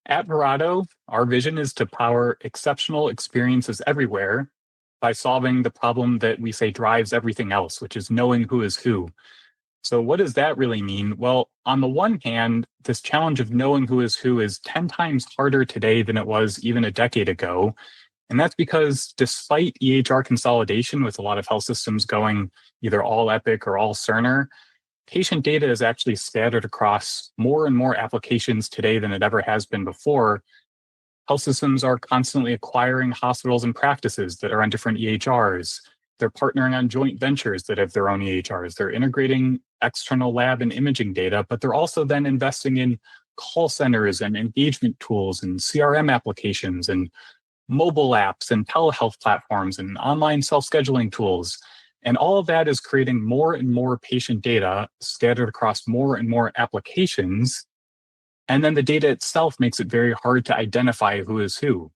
At Verato, our vision is to power exceptional experiences everywhere by solving the problem that we say drives everything else, which is knowing who is who. So, what does that really mean? Well, on the one hand, this challenge of knowing who is 10 times harder today than it was even a decade ago. And that's because despite EHR consolidation, with a lot of health systems going either all Epic or all Cerner, patient data is actually scattered across more and more applications today than it ever has been before. Health systems are constantly acquiring hospitals and practices that are on different EHRs. They're partnering on joint ventures that have their own EHRs. They're integrating external lab and imaging data, but they're also then investing in call centers and engagement tools and CRM applications and mobile apps and telehealth platforms and online self-scheduling tools. And all of that is creating more and more patient data scattered across more and more applications. And then the data itself makes it very hard to identify who is who.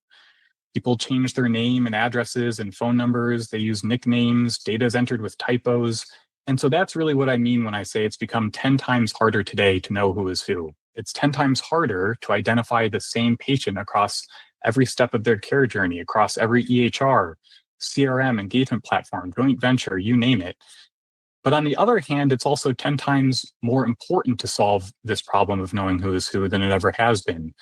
People change their name and addresses and phone numbers. They use nicknames. Data is entered with typos. And so that's really what I mean when I say it's become 10 times harder today to know who is who. It's 10 times harder to identify the same patient across every step of their care journey, across every EHR, CRM, engagement platform, joint venture, you name it. But on the other hand, it's also 10 times more important to solve this problem of knowing who is who than it ever has been.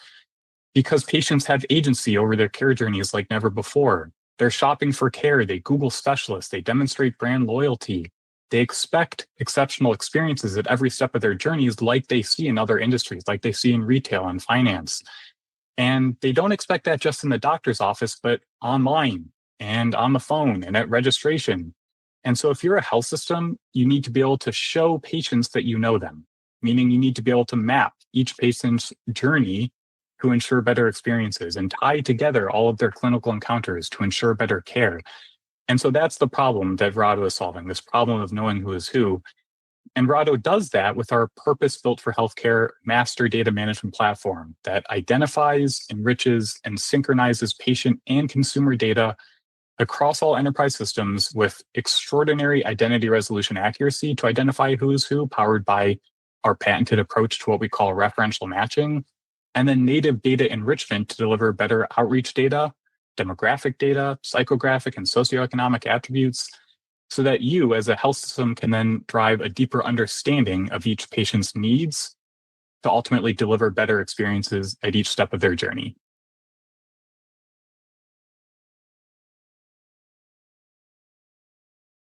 Because patients have agency over their care journeys like never before. They're shopping for care, they Google specialists, they demonstrate brand loyalty. They expect exceptional experiences at every step of their journeys like they see in other industries, like they see in retail and finance. And they don't expect that just in the doctor's office, but online and on the phone and at registration. And so if you're a health system, you need to be able to show patients that you know them, meaning you need to be able to map each patient's journey to ensure better experiences and tie together all of their clinical encounters to ensure better care. And so that's the problem that Verato is solving, this problem of knowing who is who. And Verato does that with our purpose-built for healthcare master data management platform that identifies, enriches, and synchronizes patient and consumer data across all enterprise systems with extraordinary identity resolution accuracy to identify who is who, powered by our patented approach to what we call referential matching, and then native data enrichment to deliver better outreach data, demographic data, psychographic and socioeconomic attributes, so that you as a health system can then drive a deeper understanding of each patient's needs to ultimately deliver better experiences at each step of their journey.